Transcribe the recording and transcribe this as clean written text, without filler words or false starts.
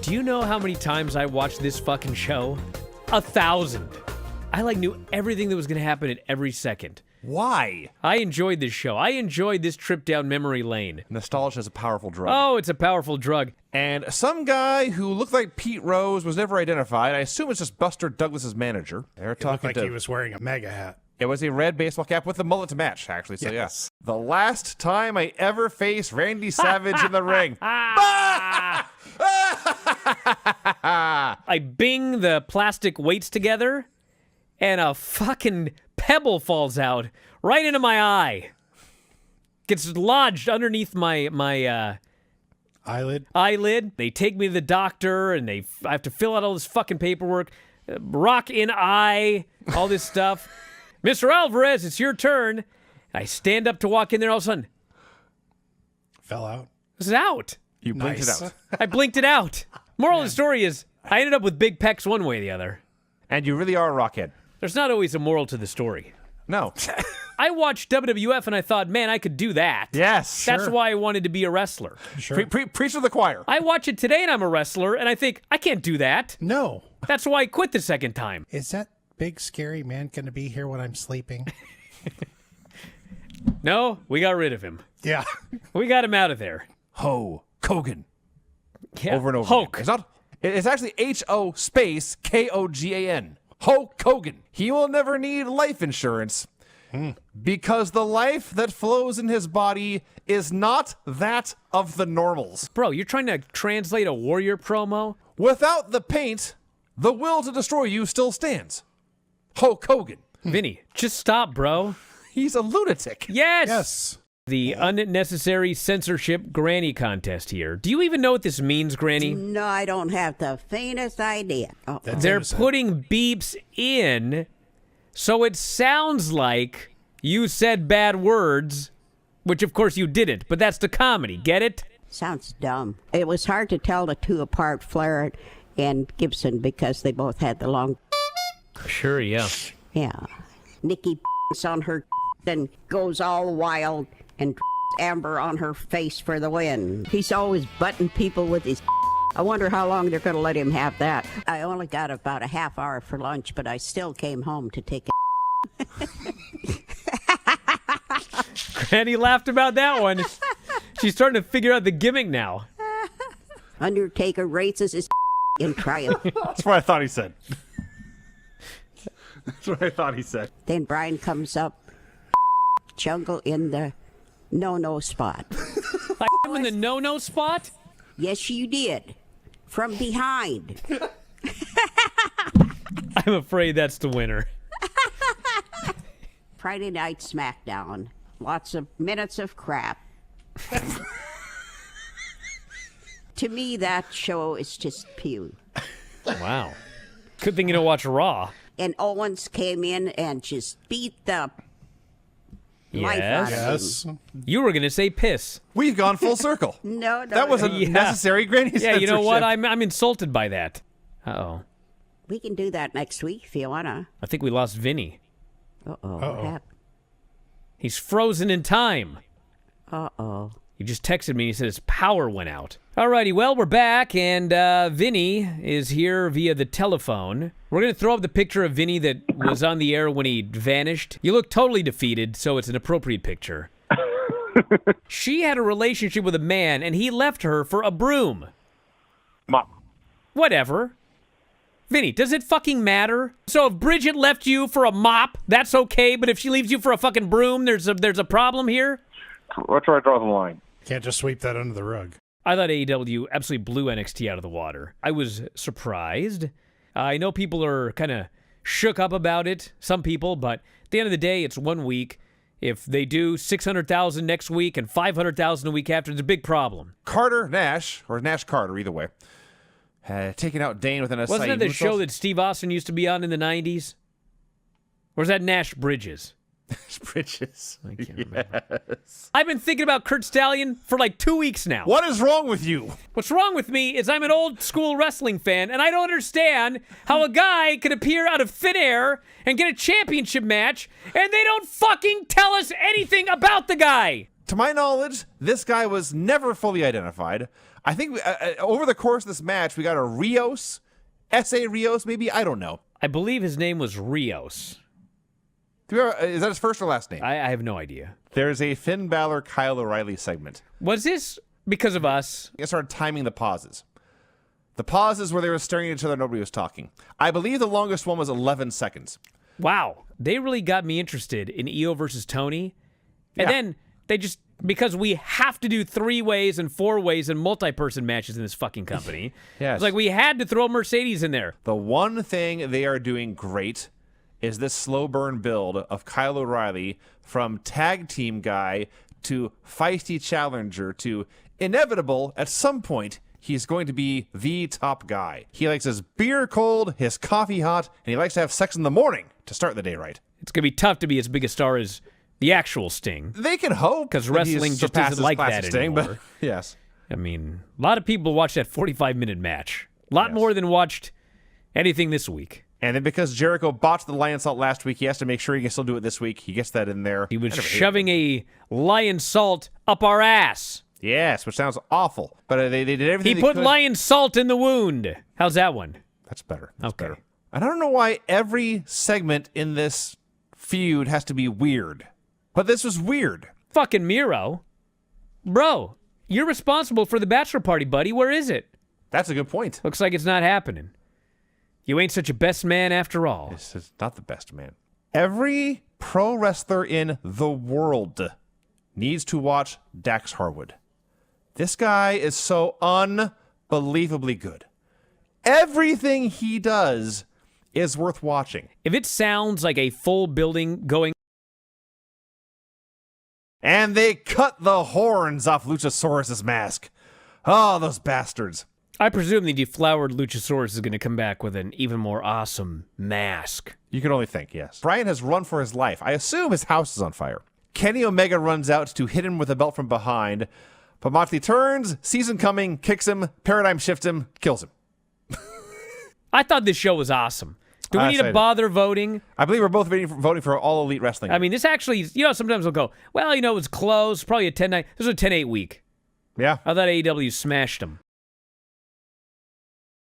Do you know how many times I watched this fucking show? 1,000. I knew everything that was going to happen at every second. Why? I enjoyed this show. I enjoyed this trip down memory lane. Nostalgia is a powerful drug. Oh, it's a powerful drug. And some guy who looked like Pete Rose was never identified. I assume it's just Buster Douglas's manager. They're It looked like he was wearing a MAGA hat. It was a red baseball cap with the mullet to match, actually. So, yes. The last time I ever faced Randy Savage in the ring. I bing the plastic weights together, and a fucking pebble falls out right into my eye. Gets lodged underneath my eyelid. They take me to the doctor, and I have to fill out all this fucking paperwork. Rock in eye, all this stuff. Mr. Alvarez, it's your turn. I stand up to walk in there, all of a sudden. Fell out. This is out. You blinked it out. I blinked it out. Moral of the story is, I ended up with big pecs one way or the other. And you really are a rockhead. There's not always a moral to the story. No. I watched WWF and I thought, man, I could do that. Yes. That's why I wanted to be a wrestler. Sure. Preach to the choir. I watch it today and I'm a wrestler, and I think, I can't do that. No. That's why I quit the second time. Is that big, scary man going to be here when I'm sleeping? No, we got rid of him. Yeah. We got him out of there. Hogan. Yeah. Over and over. Hulk. Again. It's actually H-O space K-O-G-A-N. Hulk Hogan. He will never need life insurance because the life that flows in his body is not that of the normals. Bro, you're trying to translate a Warrior promo? Without the paint, the will to destroy you still stands. Hulk Hogan. Vinny, just stop, bro. He's a lunatic. Yes! Yes. The unnecessary censorship granny contest here. Do you even know what this means, Granny? No, I don't have the faintest idea. That's They're innocent. putting beeps in, so it sounds like you said bad words, which of course you didn't, but that's the comedy. Get it? Sounds dumb. It was hard to tell the two apart, Flair and Gibson, because they both had the long. Sure, yeah. Yeah. Nikki on her and goes all wild and Amber on her face for the win. He's always butting people with his. I wonder how long they're going to let him have that. I only got about a half hour for lunch, but I still came home to take a. Granny laughed about that one. She's starting to figure out the gimmick now. Undertaker raises his in triumph. That's what I thought he said. That's what I thought he said. Then Bryan comes up, jungle in the no-no spot. I'm in the no-no spot? Yes, you did. From behind. I'm afraid that's the winner. Friday night Smackdown. Lots of minutes of crap. To me, that show is just pew. Wow. Good thing you don't watch Raw. And Owens came in and just beat the life out of him. Yes. You were going to say piss. We've gone full circle. No, That was a Yeah. necessary granny Yeah, you know what? censorship. I'm insulted by that. Uh-oh. We can do that next week if you wanna. I think we lost Vinny. Uh-oh. What happened? He's frozen in time. Uh-oh. He just texted me and he said his power went out. Alrighty, well, we're back, and Vinny is here via the telephone. We're going to throw up the picture of Vinny that was on the air when he vanished. You look totally defeated, so it's an appropriate picture. She had a relationship with a man, and he left her for a broom. Mop. Whatever. Vinny, does it fucking matter? So if Bridget left you for a mop, that's okay, but if she leaves you for a fucking broom, there's a problem here? That's where I draw the line. Can't just sweep that under the rug. I thought AEW absolutely blew NXT out of the water. I was surprised. I know people are kind of shook up about it, some people, but at the end of the day, it's 1 week. If they do 600,000 next week and 500,000 a week after, it's a big problem. Carter Nash, or Nash Carter, either way, had taken out Dane within a Wasn't it the show that Steve Austin used to be on in the 90s? Or was that Nash Bridges? Bridges. I can't remember. I've been thinking about CURT STALLION for like 2 weeks now. What is wrong with you? What's wrong with me is I'm an old school wrestling fan, and I don't understand how a guy can appear out of thin air and get a championship match, and they don't fucking tell us anything about the guy. To my knowledge, this guy was never fully identified. I think over the course of this match, we got a RIOS, S.A. RIOS, maybe? I don't know. I believe his name was Rios. Is that his first or last name? I have no idea. There's a Finn Balor, Kyle O'Reilly segment. Was this because of us? I started timing the pauses. The pauses where they were staring at each other, nobody was talking. I believe the longest one was 11 seconds. Wow. They really got me interested in Io versus Tony. And then they just, because we have to do 3-ways and 4-ways and multi-person matches in this fucking company. Yes. It's like we had to throw Mercedes in there. The one thing they are doing great is this slow burn build of Kyle O'Reilly from tag team guy to feisty challenger to inevitable at some point he's going to be the top guy. He likes his beer cold, his coffee hot, and he likes to have sex in the morning to start the day right. It's going to be tough to be as big a star as the actual Sting. They can hope. Because that wrestling he just surpasses isn't like classic that Sting, anymore. But yes. I mean, a lot of people watched that 45-minute match. A lot more than watched anything this week. And then because Jericho botched the Lionsault last week, he has to make sure he can still do it this week. He gets that in there. He was shoving a Lionsault up our ass. Yes, which sounds awful. But they did everything He they put could. Lionsault in the wound. How's that one? That's better. That's Okay. better. And I don't know why every segment in this feud has to be weird. But this was weird. Fucking Miro. Bro, you're responsible for the bachelor party, buddy. Where is it? That's a good point. Looks like it's not happening. You ain't such a best man after all. This is not the best man. Every pro wrestler in the world needs to watch Dax Harwood. This guy is so unbelievably good. Everything he does is worth watching. If it sounds like a full building going... And they cut the horns off Luchasaurus' mask. Oh, those bastards. I presume the deflowered Luchasaurus is going to come back with an even more awesome mask. You can only think, yes. Bryan has run for his life. I assume his house is on fire. Kenny Omega runs out to hit him with a belt from behind, but Moxley turns, sees him coming, kicks him, paradigm shifts him, kills him. I thought this show was awesome. Do we need to bother voting? I believe we're both voting for All Elite Wrestling. I mean, this actually, sometimes we'll go, well, it was close, probably a 10-9. This was a 10-8 week. Yeah. I thought AEW smashed them.